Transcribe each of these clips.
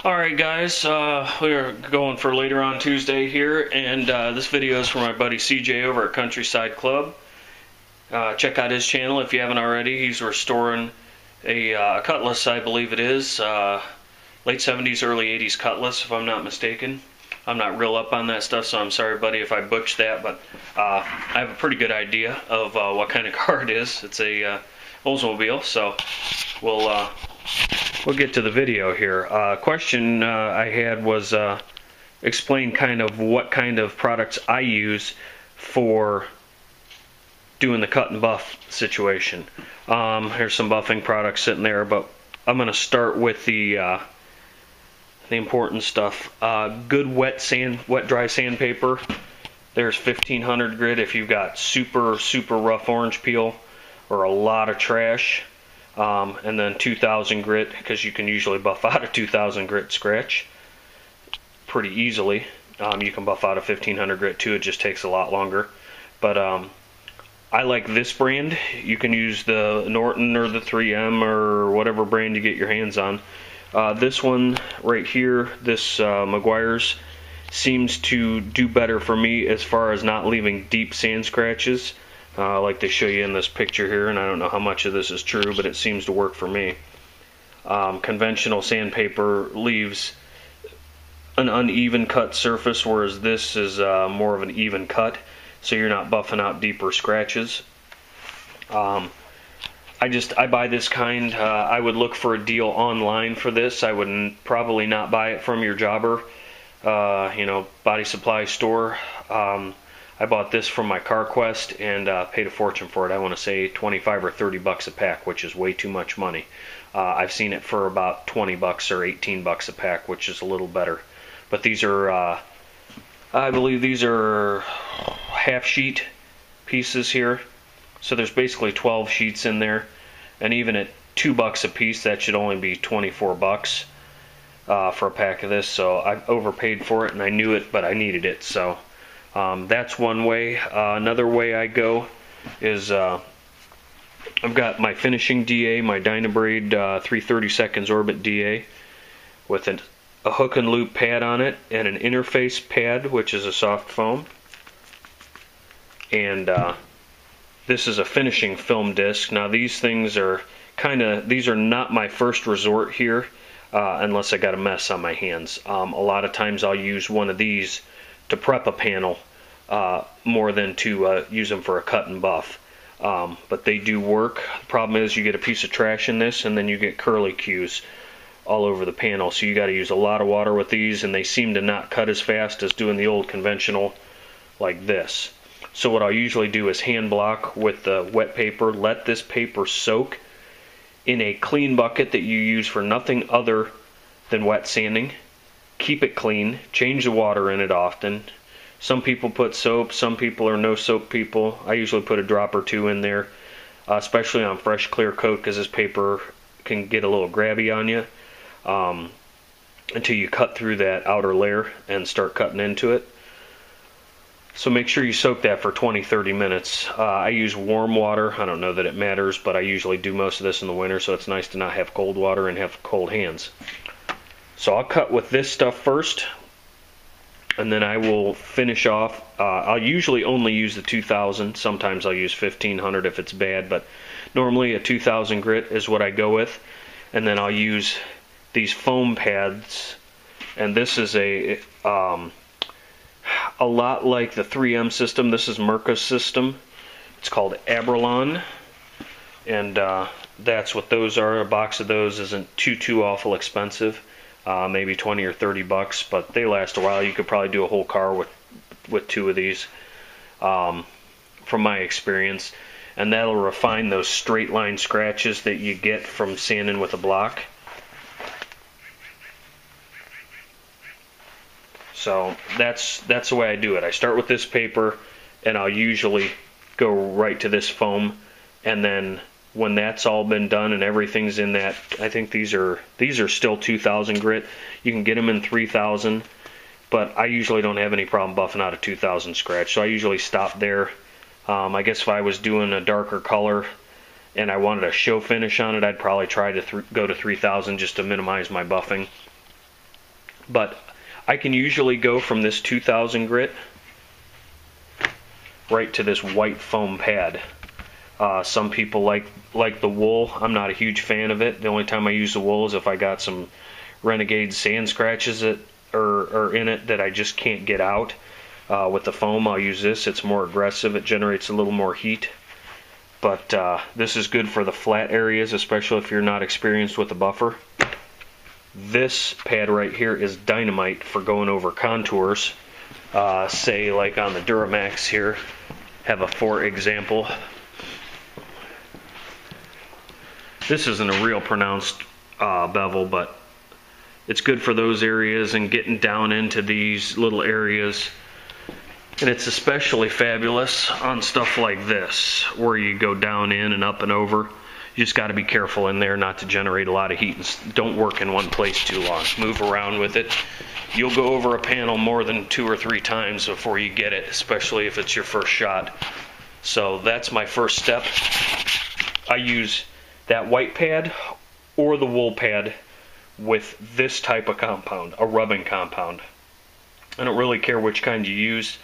Alright guys, we're going for later on Tuesday here, and this video is for my buddy CJ over at Countrysideclub. Check out his channel if you haven't already. He's restoring a cutlass, I believe it is, late 70s, early 80s cutlass if I'm not mistaken. I'm not real up on that stuff, so I'm sorry buddy if I butched that, but I have a pretty good idea of what kind of car it is. It's a Oldsmobile, so we'll get to the video here. Question I had was explain kind of what kind of products I use for doing the cut and buff situation. Here's some buffing products sitting there, but I'm going to start with the important stuff. Good wet dry sandpaper. There's 1500 grit if you've got super rough orange peel or a lot of trash. And then 2000 grit, because you can usually buff out a 2000 grit scratch pretty easily. You can buff out a 1500 grit too, it just takes a lot longer. But I like this brand. You can use the Norton or the 3M or whatever brand you get your hands on. This one right here, this Meguiar's, seems to do better for me as far as not leaving deep sand scratches. Like they show you in this picture here, and I don't know how much of this is true, but it seems to work for me. Conventional sandpaper leaves an uneven cut surface, whereas this is more of an even cut, so you're not buffing out deeper scratches. I buy this kind. I would look for a deal online for this. I would probably not buy it from your jobber, body supply store. I bought this from my CarQuest and paid a fortune for it. I want to say 25 or 30 bucks a pack, which is way too much money. I've seen it for about 20 bucks or 18 bucks a pack, which is a little better. But these are, I believe these are half sheet pieces here. So there's basically 12 sheets in there. And even at $2 a piece, that should only be 24 bucks for a pack of this. So I've overpaid for it, and I knew it, but I needed it. So that's one way. Another way I go is I've got my finishing DA, my Dynabraid 3/32 Orbit DA with a hook and loop pad on it and an interface pad, which is a soft foam. And this is a finishing film disc. Now these things are these are not my first resort here unless I got a mess on my hands. A lot of times I'll use one of these to prep a panel more than to use them for a cut and buff. But they do work. The problem is you get a piece of trash in this and then you get curly cues all over the panel, so you got to use a lot of water with these, and they seem to not cut as fast as doing the old conventional like this. So what I'll usually do is hand block with the wet paper, let this paper soak in a clean bucket that you use for nothing other than wet sanding. Keep it clean, change the water in it often. Some people put soap, some people are no soap people. I usually put a drop or two in there, especially on fresh clear coat, because this paper can get a little grabby on you until you cut through that outer layer and start cutting into it. So make sure you soak that for 20-30 minutes. I use warm water. I don't know that it matters, but I usually do most of this in the winter, so it's nice to not have cold water and have cold hands. So I'll cut with this stuff first, and then I will finish off. I'll usually only use the 2000. Sometimes I'll use 1500 if it's bad, but normally a 2000 grit is what I go with. And then I'll use these foam pads, and this is a lot like the 3M system. This is Mirka's system. It's called Abralon, and that's what those are. A box of those isn't too awful expensive. Maybe 20 or 30 bucks, but they last a while. You could probably do a whole car with two of these, from my experience, and that'll refine those straight line scratches that you get from sanding with a block. So that's the way I do it. I start with this paper, and I'll usually go right to this foam, and then when that's all been done and everything's in that, I think these are still 2000 grit. You can get them in 3000, but I usually don't have any problem buffing out a 2000 scratch, so I usually stop there. I guess if I was doing a darker color and I wanted a show finish on it, I'd probably try to go to 3000 just to minimize my buffing. But I can usually go from this 2000 grit right to this white foam pad. Some people like the wool. I'm not a huge fan of it. The only time I use the wool is if I got some Renegade sand scratches that are in it that I just can't get out. With the foam, I'll use this. It's more aggressive. It generates a little more heat. But this is good for the flat areas, especially if you're not experienced with the buffer. This pad right here is dynamite for going over contours. Say like on the Duramax here, have a for example. This isn't a real pronounced bevel, but it's good for those areas and getting down into these little areas. And it's especially fabulous on stuff like this, where you go down in and up and over. You just got to be careful in there not to generate a lot of heat, and don't work in one place too long. Move around with it. You'll go over a panel more than 2 or 3 times before you get it, especially if it's your first shot. So that's my first step. I use that white pad or the wool pad with this type of compound, a rubbing compound. I don't really care which kind you use.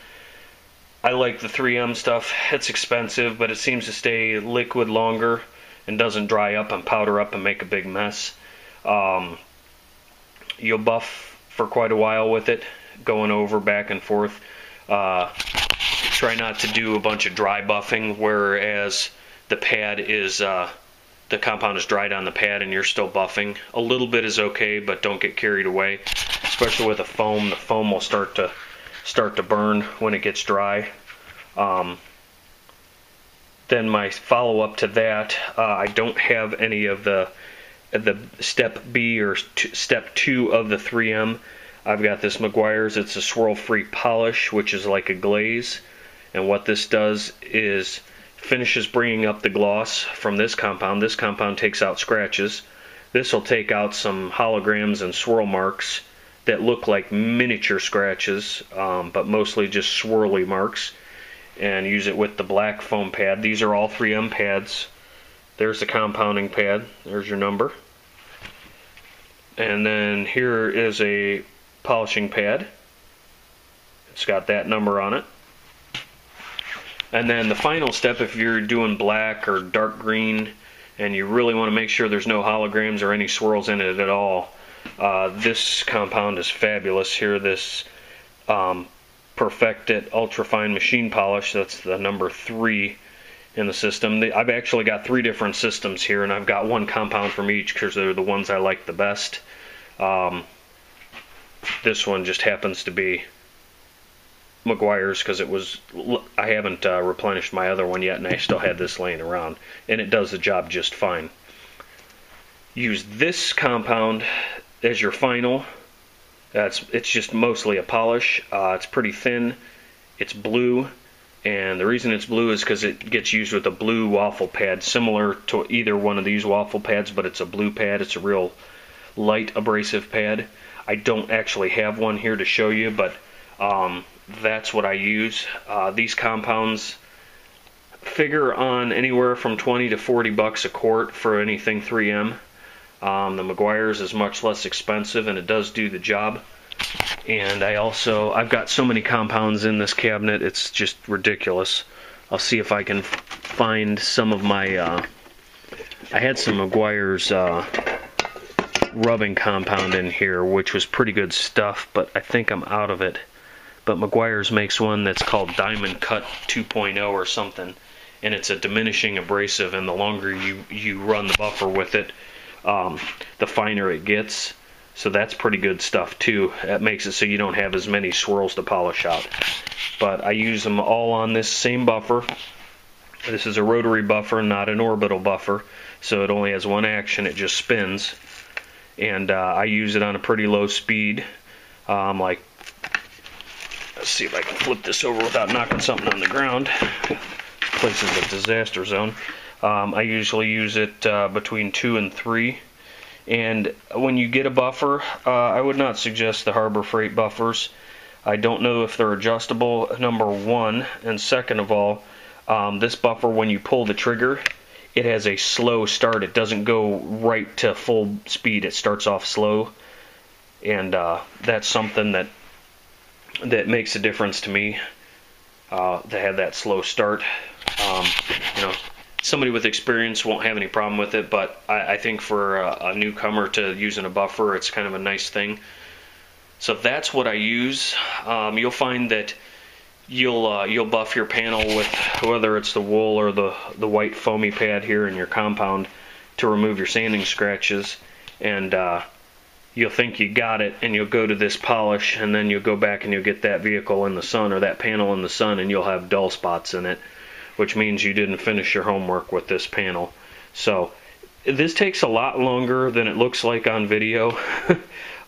I like the 3M stuff. It's expensive, but it seems to stay liquid longer and doesn't dry up and powder up and make a big mess. You'll buff for quite a while with it, going over back and forth. Try not to do a bunch of dry buffing, whereas the pad is the compound is dried on the pad and you're still buffing. A little bit is okay, but don't get carried away. Especially with the foam will start to burn when it gets dry. Then my follow-up to that, I don't have any of the step B or step 2 of the 3M. I've got this Meguiar's. It's a swirl-free polish, which is like a glaze. And what this does is finishes bringing up the gloss from this compound. This compound takes out scratches. This will take out some holograms and swirl marks that look like miniature scratches, but mostly just swirly marks. And use it with the black foam pad. These are all 3M pads. There's the compounding pad. There's your number. And then here is a polishing pad. It's got that number on it. And then the final step, if you're doing black or dark green and you really want to make sure there's no holograms or any swirls in it at all, this compound is fabulous here. This Perfected Ultrafine Machine Polish, that's the number 3 in the system. I've actually got 3 different systems here, and I've got one compound from each because they're the ones I like the best. This one just happens to be Meguiar's because I haven't replenished my other one yet, and I still had this laying around, and it does the job just fine. Use this compound as your final. It's just mostly a polish. It's pretty thin. It's blue, and the reason it's blue is because it gets used with a blue waffle pad, similar to either one of these waffle pads, but it's a blue pad. It's a real light abrasive pad. I don't actually have one here to show you, but that's what I use. These compounds figure on anywhere from 20 to 40 bucks a quart for anything 3M. The Meguiar's is much less expensive, and it does do the job. And I've got so many compounds in this cabinet, it's just ridiculous. I'll see if I can find some of my, I had some Meguiar's rubbing compound in here, which was pretty good stuff, but I think I'm out of it. But Meguiar's makes one that's called Diamond Cut 2.0 or something, and it's a diminishing abrasive, and the longer you run the buffer with it, the finer it gets. So that's pretty good stuff too. That makes it so you don't have as many swirls to polish out. But I use them all on this same buffer. This is a rotary buffer, not an orbital buffer, so it only has one action. It just spins, and I use it on a pretty low speed. Let's see if I can flip this over without knocking something on the ground. This place is a disaster zone. I usually use it between 2 and 3. And when you get a buffer, I would not suggest the Harbor Freight buffers. I don't know if they're adjustable, number 1. And second of all, this buffer, when you pull the trigger, it has a slow start. It doesn't go right to full speed. It starts off slow. and that's something that makes a difference to me, to have that slow start. You know, somebody with experience won't have any problem with it, but I think for a newcomer to using a buffer, it's kind of a nice thing. So that's what I use. You'll find that you'll buff your panel with, whether it's the wool or the white foamy pad here in your compound, to remove your sanding scratches, and you'll think you got it, and you'll go to this polish, and then you'll go back and you'll get that vehicle in the sun or that panel in the sun, and you'll have dull spots in it, which means you didn't finish your homework with this panel. So this takes a lot longer than it looks like on video.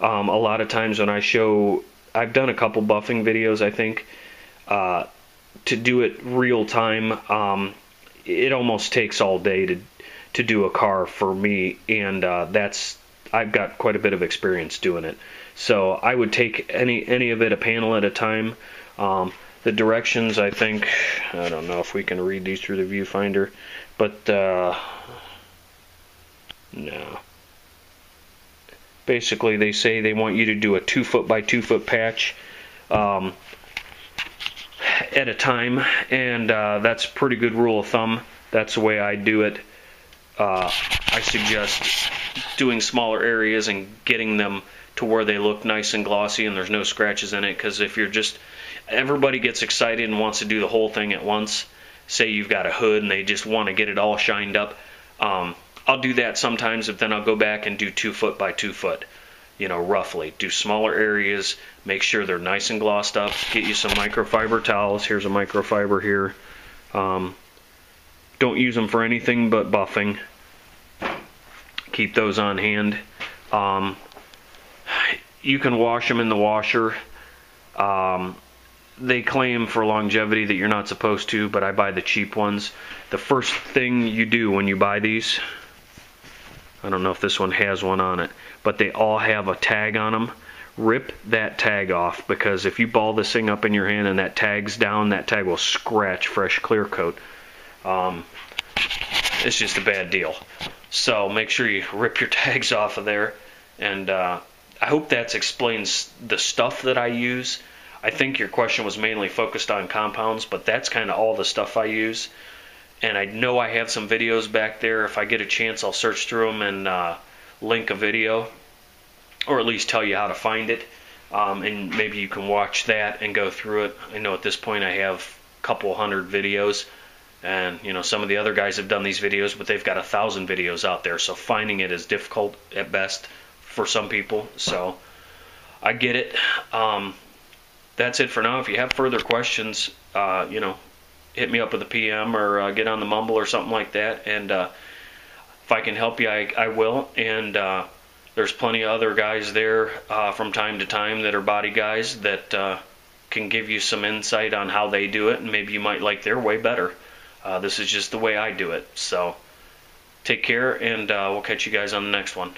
A lot of times when I show, I've done a couple buffing videos, I think, to do it real time, it almost takes all day to do a car for me, and I've got quite a bit of experience doing it. So I would take any of it a panel at a time. The directions, I think, I don't know if we can read these through the viewfinder, but no. Basically, they say they want you to do a 2 foot by 2 foot patch at a time, and that's a pretty good rule of thumb. That's the way I do it. I suggest doing smaller areas and getting them to where they look nice and glossy and there's no scratches in it, because if you're just, everybody gets excited and wants to do the whole thing at once. Say you've got a hood and they just want to get it all shined up. I'll do that sometimes, but then I'll go back and do 2 foot by 2 foot, you know, roughly. Do smaller areas, make sure they're nice and glossed up. Get you some microfiber towels. Here's a microfiber here. Don't use them for anything but buffing. Keep those on hand. You can wash them in the washer. They claim for longevity that you're not supposed to, but I buy the cheap ones. The first thing you do when you buy these, I don't know if this one has one on it, but they all have a tag on them. Rip that tag off, because if you ball this thing up in your hand and that tag's down, that tag will scratch fresh clear coat. It's just a bad deal. So make sure you rip your tags off of there. And I hope that explains the stuff that I use. I think your question was mainly focused on compounds, but that's kind of all the stuff I use. And I know I have some videos back there. If I get a chance, I'll search through them and link a video, or at least tell you how to find it. And maybe you can watch that and go through it. I know at this point I have a couple hundred videos. And, you know, some of the other guys have done these videos, but they've got 1,000 videos out there. So finding it is difficult at best for some people. So I get it. That's it for now. If you have further questions, you know, hit me up with a PM or get on the Mumble or something like that. And if I can help you, I will. And there's plenty of other guys there from time to time that are body guys that can give you some insight on how they do it. And maybe you might like their way better. This is just the way I do it. So take care, and we'll catch you guys on the next one.